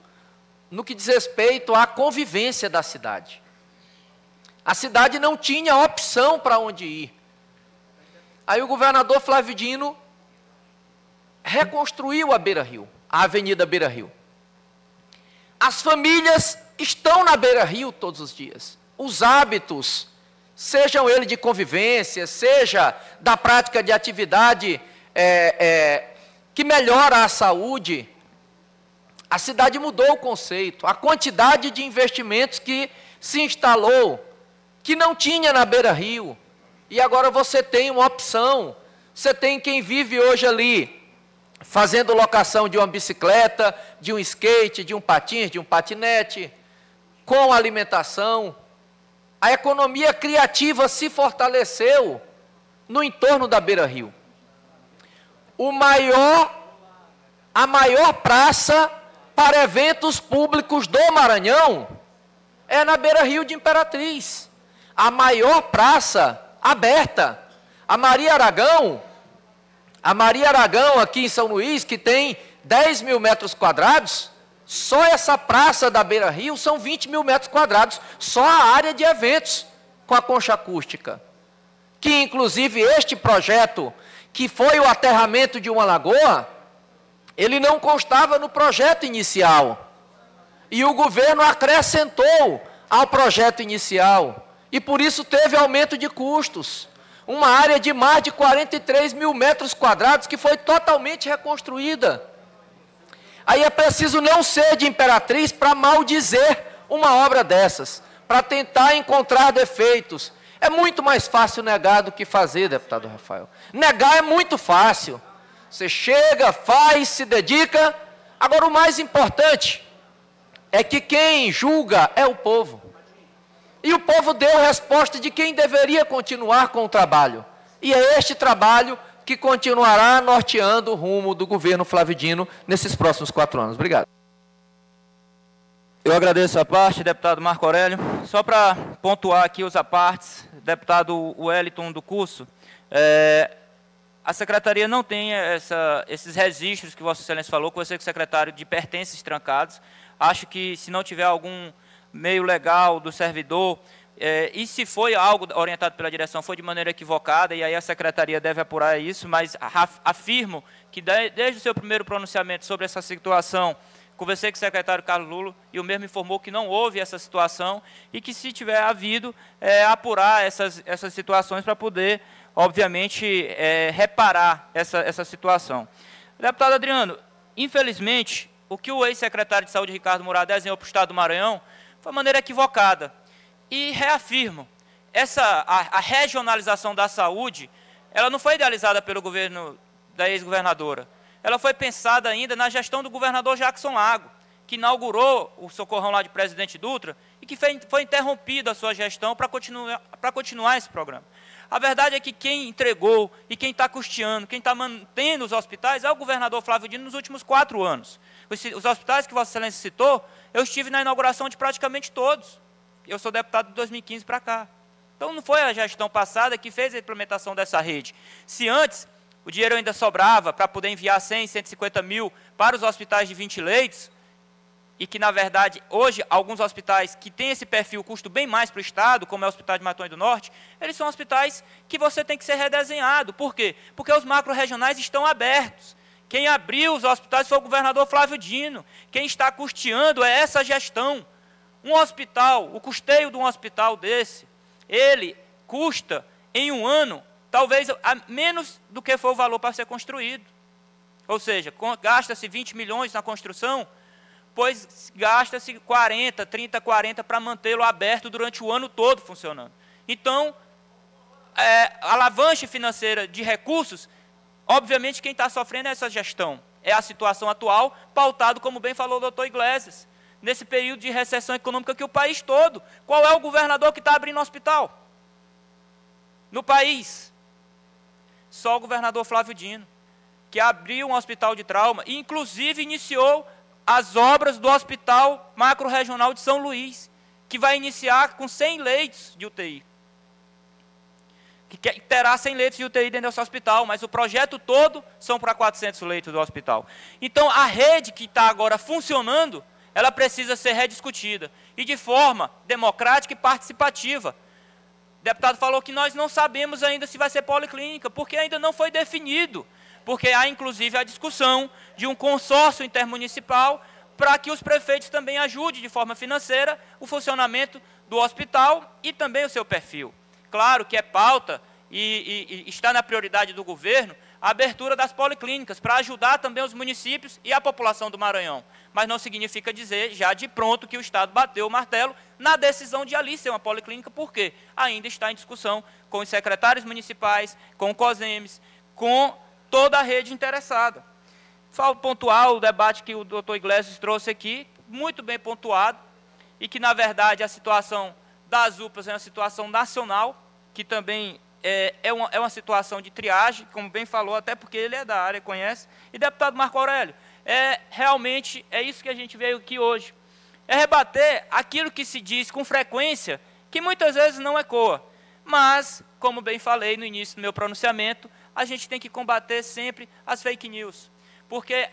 no que diz respeito à convivência da cidade. A cidade não tinha opção para onde ir. Aí o governador Flávio Dino reconstruiu a Beira-Rio, a Avenida Beira-Rio. As famílias estão na Beira-Rio todos os dias. Os hábitos, sejam eles de convivência, seja da prática de atividade que melhora a saúde, a cidade mudou o conceito. A quantidade de investimentos que se instalou, que não tinha na Beira-Rio, e agora você tem uma opção. Você tem quem vive hoje ali, fazendo locação de uma bicicleta, de um skate, de um patins, de um patinete, com alimentação. A economia criativa se fortaleceu no entorno da Beira-Rio. A maior praça para eventos públicos do Maranhão é na Beira-Rio de Imperatriz. A maior praça aberta, a Maria Aragão aqui em São Luís, que tem 10 mil metros quadrados, só essa praça da Beira-Rio são 20 mil metros quadrados, só a área de eventos com a concha acústica. Que inclusive este projeto, que foi o aterramento de uma lagoa, ele não constava no projeto inicial. E o governo acrescentou ao projeto inicial. E por isso teve aumento de custos. Uma área de mais de 43 mil metros quadrados que foi totalmente reconstruída. Aí é preciso não ser de Imperatriz para maldizer uma obra dessas, para tentar encontrar defeitos. É muito mais fácil negar do que fazer, deputado Rafael. Negar é muito fácil. Você chega, faz, se dedica. Agora, o mais importante é que quem julga é o povo. E o povo deu resposta de quem deveria continuar com o trabalho. E é este trabalho que continuará norteando o rumo do governo Flávio Dino nesses próximos 4 anos. Obrigado. Eu agradeço a parte, deputado Marco Aurélio. Só para pontuar aqui os apartes, deputado Wellington do curso, a secretaria não tem esses registros que Vossa Excelência falou, conversei com o secretário de pertences trancados. Acho que se não tiver algum meio legal do servidor, e se foi algo orientado pela direção, foi de maneira equivocada, e aí a secretaria deve apurar isso, mas afirmo que desde o seu primeiro pronunciamento sobre essa situação, conversei com o secretário Carlos Lulo e o mesmo informou que não houve essa situação e que, se tiver havido, apurar essas situações para poder, obviamente, reparar essa situação. Deputado Adriano, infelizmente, o que o ex-secretário de Saúde, Ricardo Murad, desenhou para o Estado do Maranhão foi de maneira equivocada. E reafirmo, a regionalização da saúde, ela não foi idealizada pelo governo da ex-governadora. Ela foi pensada ainda na gestão do governador Jackson Lago, que inaugurou o socorrão lá de Presidente Dutra e que foi interrompida a sua gestão para continuar esse programa. A verdade é que quem entregou e quem está custeando, quem está mantendo os hospitais é o governador Flávio Dino nos últimos 4 anos. Os hospitais que Vossa Excelência citou, eu estive na inauguração de praticamente todos. Eu sou deputado de 2015 para cá. Então não foi a gestão passada que fez a implementação dessa rede. Se antes o dinheiro ainda sobrava para poder enviar 100, 150 mil para os hospitais de 20 leitos, e que, na verdade, hoje, alguns hospitais que têm esse perfil, custo bem mais para o Estado, como é o Hospital de Matonha do Norte, eles são hospitais que você tem que ser redesenhado. Por quê? Porque os macro-regionais estão abertos. Quem abriu os hospitais foi o governador Flávio Dino. Quem está custeando é essa gestão. Um hospital, o custeio de um hospital desse, ele custa, em um ano, talvez a menos do que foi o valor para ser construído. Ou seja, gasta-se 20 milhões na construção, pois gasta-se 40, 30, 40 para mantê-lo aberto durante o ano todo funcionando. Então, a alavanche financeira de recursos, obviamente quem está sofrendo é essa gestão. É a situação atual, pautado, como bem falou o doutor Iglesias, nesse período de recessão econômica que o país todo. Qual é o governador que está abrindo hospital no país? Só o governador Flávio Dino, que abriu um hospital de trauma e, inclusive, iniciou as obras do Hospital Macro-Regional de São Luís, que vai iniciar com 100 leitos de UTI. Que terá 100 leitos de UTI dentro desse hospital, mas o projeto todo são para 400 leitos do hospital. Então, a rede que está agora funcionando, ela precisa ser rediscutida, e de forma democrática e participativa. O deputado falou que nós não sabemos ainda se vai ser policlínica, porque ainda não foi definido. Porque há, inclusive, a discussão de um consórcio intermunicipal para que os prefeitos também ajudem de forma financeira o funcionamento do hospital e também o seu perfil. Claro que é pauta e está na prioridade do governo a abertura das policlínicas para ajudar também os municípios e a população do Maranhão. Mas não significa dizer, já de pronto, que o Estado bateu o martelo na decisão de ali ser uma policlínica, porque ainda está em discussão com os secretários municipais, com o COSEMES, com toda a rede interessada. Só pontuar o debate que o doutor Iglesias trouxe aqui, muito bem pontuado, e que, na verdade, a situação das UPAs é uma situação nacional, que também é uma situação de triagem, como bem falou, até porque ele é da área, conhece. E, deputado Marco Aurélio, realmente é isso que a gente veio aqui hoje. É rebater aquilo que se diz com frequência, que muitas vezes não ecoa. Mas, como bem falei no início do meu pronunciamento, a gente tem que combater sempre as fake news. Porque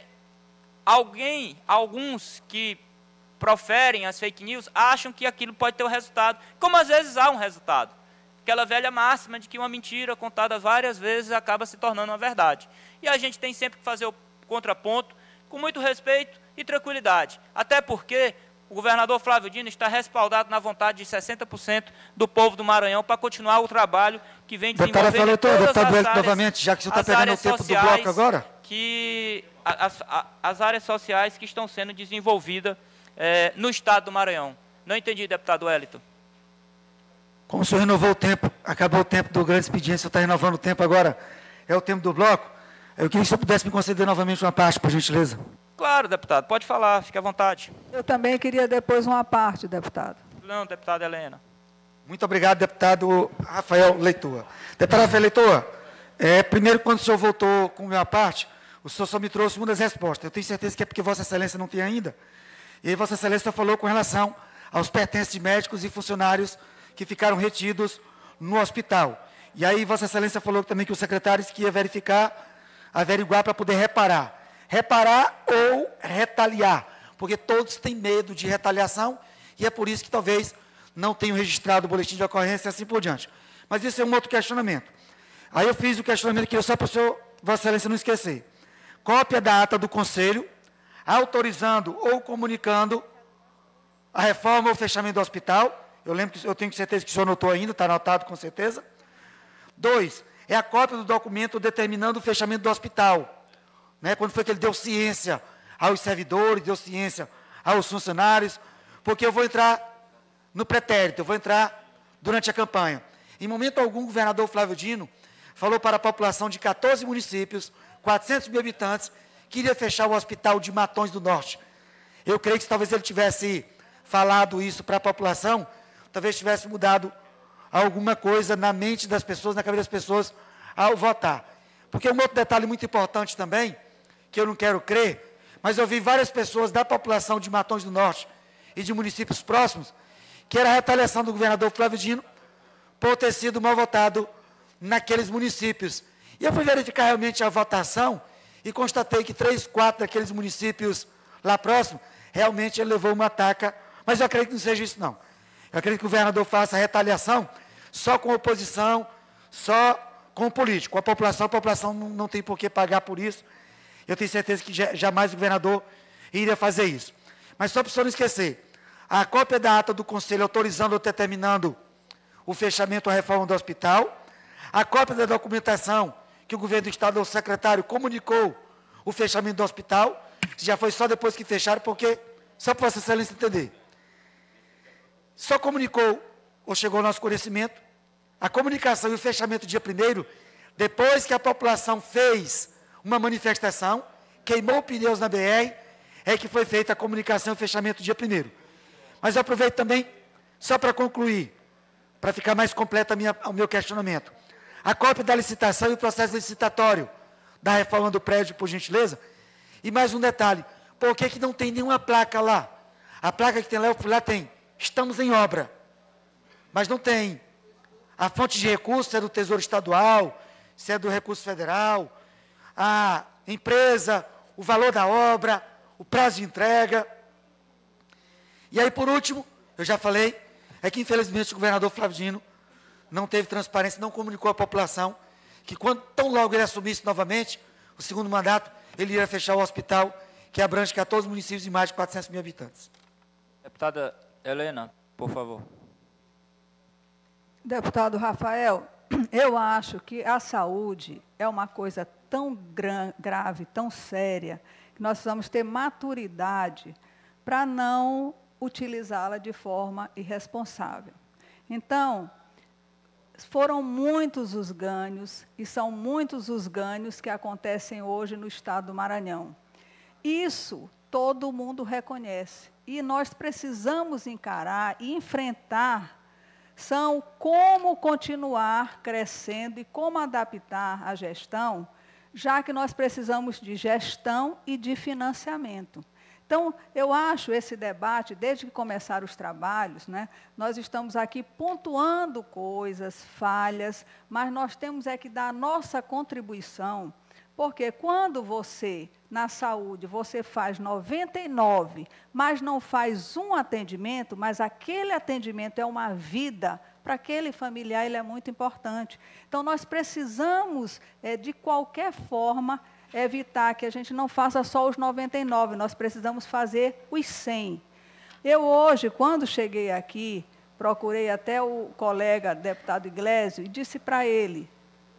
alguns que proferem as fake news acham que aquilo pode ter um resultado, como às vezes há um resultado. Aquela velha máxima de que uma mentira contada várias vezes acaba se tornando uma verdade. E a gente tem sempre que fazer o contraponto com muito respeito e tranquilidade. Até porque o governador Flávio Dino está respaldado na vontade de 60% do povo do Maranhão para continuar o trabalho que vem desenvolvendo deputado, novamente, já que você está pegando o tempo do bloco agora. que as áreas sociais que estão sendo desenvolvidas no estado do Maranhão. Não entendi, deputado Wellington. Como o senhor renovou o tempo, acabou o tempo do grande expediente, o senhor está renovando o tempo agora, é o tempo do bloco, eu queria que o senhor pudesse me conceder novamente uma parte, por gentileza. Claro, deputado, pode falar, fique à vontade. Eu também queria depois uma parte, deputado. Não, deputada Helena. Muito obrigado, deputado Rafael Leitoa. Deputado Rafael Leitoa, primeiro, quando o senhor voltou com a minha parte, o senhor só me trouxe uma das respostas. Eu tenho certeza que é porque Vossa Excelência não tem ainda. E aí Vossa Excelência falou com relação aos pertences de médicos e funcionários que ficaram retidos no hospital. E aí Vossa Excelência falou também que os secretários que ia averiguar para poder reparar. Reparar ou retaliar, porque todos têm medo de retaliação e é por isso que talvez não tenham registrado o boletim de ocorrência e assim por diante. Mas isso é um outro questionamento. Aí eu fiz o questionamento que só para o senhor, Vossa Excelência, não esquecer. Cópia da ata do Conselho, autorizando ou comunicando a reforma ou fechamento do hospital. Eu tenho certeza que o senhor anotou ainda, está anotado com certeza. 2, é a cópia do documento determinando o fechamento do hospital. Né, quando foi que ele deu ciência aos servidores, deu ciência aos funcionários, porque eu vou entrar no pretérito, eu vou entrar durante a campanha. Em momento algum, o governador Flávio Dino falou para a população de 14 municípios, 400 mil habitantes, que iria fechar o hospital de Matões do Norte. Eu creio que se talvez ele tivesse falado isso para a população, talvez tivesse mudado alguma coisa na mente das pessoas, na cabeça das pessoas, ao votar. Porque um outro detalhe muito importante também, que eu não quero crer, mas eu vi várias pessoas da população de Matões do Norte e de municípios próximos, que era a retaliação do governador Flávio Dino por ter sido mal votado naqueles municípios. E eu fui verificar realmente a votação e constatei que 3, 4 daqueles municípios lá próximos, realmente ele levou uma ataca, mas eu acredito que não seja isso não. Eu acredito que o governador faça a retaliação só com a oposição, só com o político. A população não tem por que pagar por isso. Eu tenho certeza que jamais o governador iria fazer isso. Mas só para o senhor não esquecer, a cópia da ata do Conselho autorizando ou determinando o fechamento ou a reforma do hospital, a cópia da documentação que o governo do Estado, o secretário, comunicou o fechamento do hospital, já foi só depois que fecharam, porque, só para Vossa Excelência entender, só comunicou, ou chegou ao nosso conhecimento, a comunicação e o fechamento dia 1º, depois que a população fez uma manifestação, queimou pneus na BR, é que foi feita a comunicação e o fechamento dia 1º. Mas eu aproveito também, só para concluir, para ficar mais completo o meu questionamento. A cópia da licitação e o processo licitatório da reforma do prédio, por gentileza. E mais um detalhe, por que não tem nenhuma placa lá? A placa que tem lá, eu fui lá, tem, estamos em obra. Mas não tem a fonte de recurso, se é do Tesouro Estadual, se é do recurso federal, a empresa, o valor da obra, o prazo de entrega. E aí, por último, eu já falei, é que infelizmente o governador Flávio Dino não teve transparência, não comunicou à população que quando tão logo ele assumisse novamente o segundo mandato, ele iria fechar o hospital que abrange 14 municípios e mais de 400 mil habitantes. Deputada Helena, por favor. Deputado Rafael, eu acho que a saúde é uma coisa tão grave, tão séria, que nós precisamos ter maturidade para não utilizá-la de forma irresponsável. Então, foram muitos os ganhos, e são muitos os ganhos que acontecem hoje no estado do Maranhão. Isso todo mundo reconhece, e nós precisamos encarar e enfrentar são como continuar crescendo e como adaptar a gestão, já que nós precisamos de gestão e de financiamento. Então, eu acho esse debate, desde que começaram os trabalhos, né, nós estamos aqui pontuando coisas, falhas, mas nós temos que dar a nossa contribuição, porque quando você, na saúde, você faz 99, mas não faz um atendimento, mas aquele atendimento é uma vida, para aquele familiar ele é muito importante. Então, nós precisamos, de qualquer forma, evitar que a gente não faça só os 99, nós precisamos fazer os 100. Eu hoje, quando cheguei aqui, procurei até o colega deputado Iglesio e disse para ele,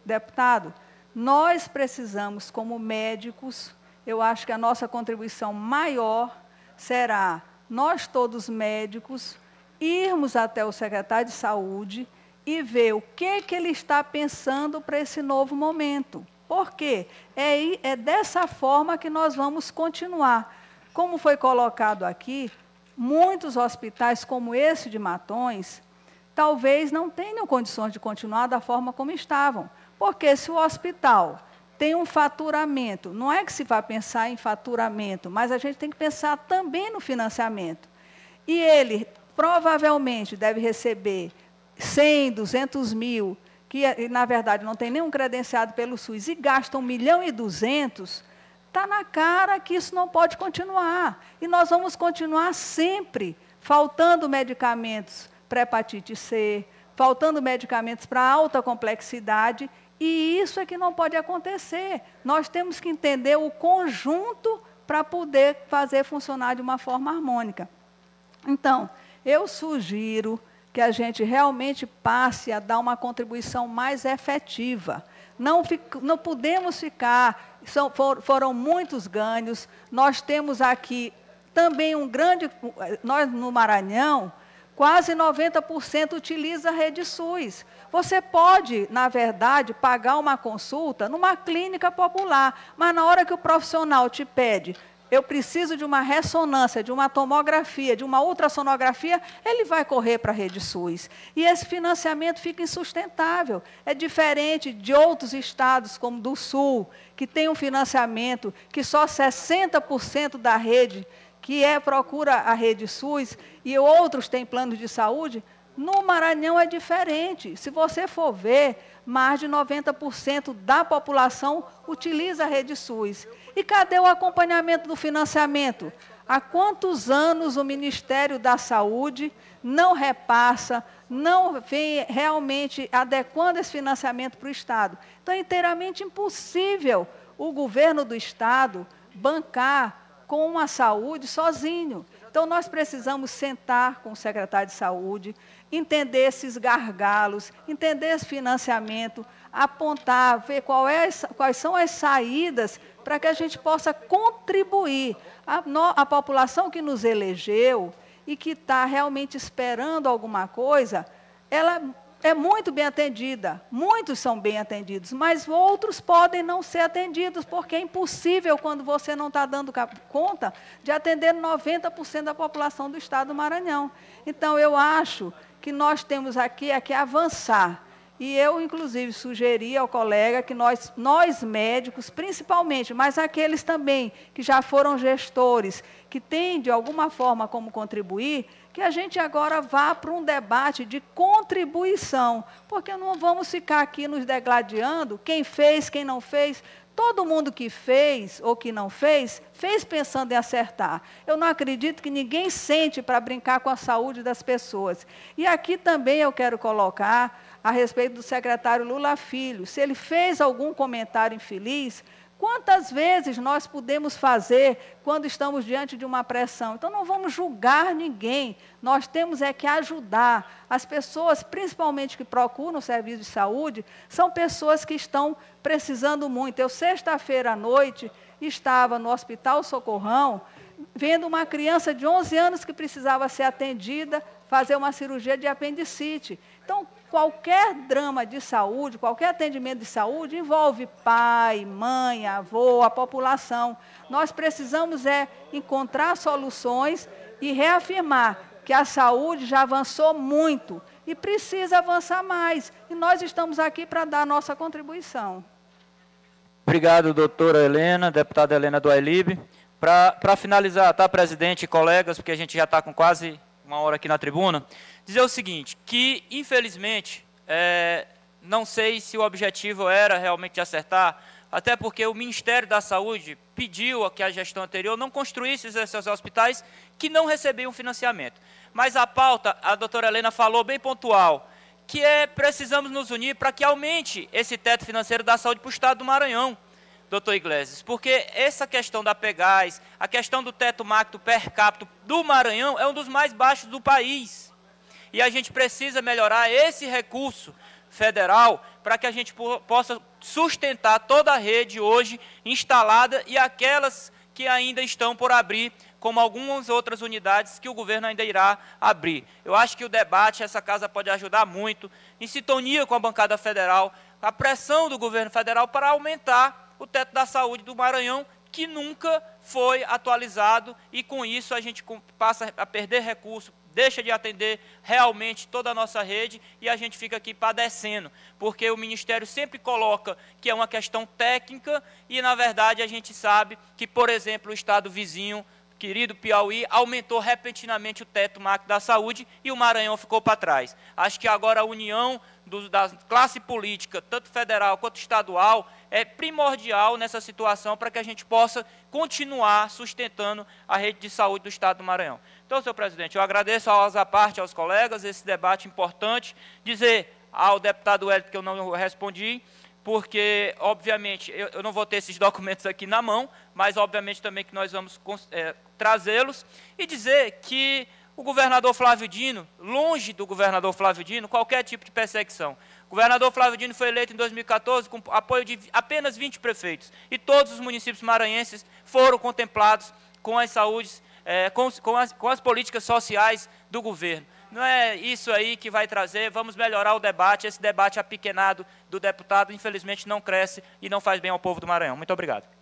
deputado, Nós precisamos, como médicos, eu acho que a nossa contribuição maior será nós todos médicos irmos até o secretário de Saúde e ver o que ele está pensando para esse novo momento. Por quê? É dessa forma que nós vamos continuar. Como foi colocado aqui, muitos hospitais, como esse de Matões, talvez não tenham condições de continuar da forma como estavam. Porque se o hospital tem um faturamento, não é que se vai pensar em faturamento, mas a gente tem que pensar também no financiamento. E ele provavelmente deve receber 100, 200 mil, que na verdade não tem nenhum credenciado pelo SUS, e gasta 1.200.000, está na cara que isso não pode continuar. E nós vamos continuar sempre faltando medicamentos para hepatite C, faltando medicamentos para alta complexidade, e isso é que não pode acontecer. Nós temos que entender o conjunto para poder fazer funcionar de uma forma harmônica. Então, eu sugiro que a gente realmente passe a dar uma contribuição mais efetiva. Não podemos ficar, foram muitos ganhos, nós temos aqui também um grande, nós no Maranhão, quase 90% utiliza a rede SUS. Você pode, na verdade, pagar uma consulta numa clínica popular, mas na hora que o profissional te pede, eu preciso de uma ressonância, de uma tomografia, de uma ultrassonografia, ele vai correr para a rede SUS. E esse financiamento fica insustentável. É diferente de outros estados, como do Sul, que tem um financiamento que só 60% da rede, que procura a rede SUS, e outros têm planos de saúde. No Maranhão é diferente. Se você for ver, mais de 90% da população utiliza a rede SUS. E cadê o acompanhamento do financiamento? Há quantos anos o Ministério da Saúde não repassa, não vem realmente adequando esse financiamento para o Estado? Então, é inteiramente impossível o governo do Estado bancar com a saúde sozinho. Então, nós precisamos sentar com o secretário de Saúde, entender esses gargalos, entender esse financiamento, apontar, ver quais são as saídas para que a gente possa contribuir. A população que nos elegeu e que está realmente esperando alguma coisa, ela é muito bem atendida, muitos são bem atendidos, mas outros podem não ser atendidos, porque é impossível quando você não está dando conta de atender 90% da população do Estado do Maranhão. Então, eu acho que nós temos aqui é que avançar. E eu, inclusive, sugeri ao colega que nós médicos, principalmente, mas aqueles também que já foram gestores, que têm, de alguma forma, como contribuir, que a gente agora vá para um debate de contribuição, porque não vamos ficar aqui nos degladiando, quem fez, quem não fez. Todo mundo que fez ou que não fez, fez pensando em acertar. Eu não acredito que ninguém sente para brincar com a saúde das pessoas. E aqui também eu quero colocar a respeito do secretário Lula Filho. Se ele fez algum comentário infeliz, quantas vezes nós podemos fazer quando estamos diante de uma pressão? Então, não vamos julgar ninguém. Nós temos que ajudar. As pessoas, principalmente que procuram o serviço de saúde, são pessoas que estão precisando muito. Eu, sexta-feira à noite, estava no Hospital Socorrão, vendo uma criança de 11 anos que precisava ser atendida, fazer uma cirurgia de apendicite. Então, qualquer drama de saúde, qualquer atendimento de saúde, envolve pai, mãe, avô, a população. Nós precisamos encontrar soluções e reafirmar que a saúde já avançou muito e precisa avançar mais. E nós estamos aqui para dar a nossa contribuição. Obrigado, doutora Helena, deputada Helena do AILIB. Para finalizar, tá, presidente e colegas, porque a gente já está com quase uma hora aqui na tribuna, dizer o seguinte, que, infelizmente, não sei se o objetivo era realmente de acertar, até porque o Ministério da Saúde pediu que a gestão anterior não construísse esses hospitais que não recebiam financiamento. Mas a pauta, a doutora Helena falou bem pontual, que precisamos nos unir para que aumente esse teto financeiro da saúde para o Estado do Maranhão, doutor Iglesias, porque essa questão da PEGAS, a questão do teto macro per capita do Maranhão é um dos mais baixos do país. E a gente precisa melhorar esse recurso federal, para que a gente possa sustentar toda a rede hoje instalada e aquelas que ainda estão por abrir, como algumas outras unidades que o governo ainda irá abrir. Eu acho que o debate, essa casa pode ajudar muito, em sintonia com a bancada federal, a pressão do governo federal para aumentar o teto da saúde do Maranhão, que nunca foi atualizado, e com isso a gente passa a perder recursos, deixa de atender realmente toda a nossa rede e a gente fica aqui padecendo, porque o Ministério sempre coloca que é uma questão técnica e, na verdade, a gente sabe que, por exemplo, o estado vizinho, querido Piauí, aumentou repentinamente o teto máximo da saúde e o Maranhão ficou para trás. Acho que agora a união da classe política, tanto federal quanto estadual, é primordial nessa situação para que a gente possa continuar sustentando a rede de saúde do estado do Maranhão. Então, senhor presidente, eu agradeço à parte, aos colegas, esse debate importante, dizer ao deputado Wellington que eu não respondi, porque, obviamente, eu não vou ter esses documentos aqui na mão, mas, obviamente, também que nós vamos trazê-los, e dizer que o governador Flávio Dino, longe do governador Flávio Dino, qualquer tipo de perseguição. O governador Flávio Dino foi eleito em 2014 com apoio de apenas 20 prefeitos, e todos os municípios maranhenses foram contemplados com as saúdes, com as políticas sociais do governo. Não é isso aí que vai trazer, vamos melhorar o debate, esse debate apequenado do deputado, infelizmente, não cresce e não faz bem ao povo do Maranhão. Muito obrigado.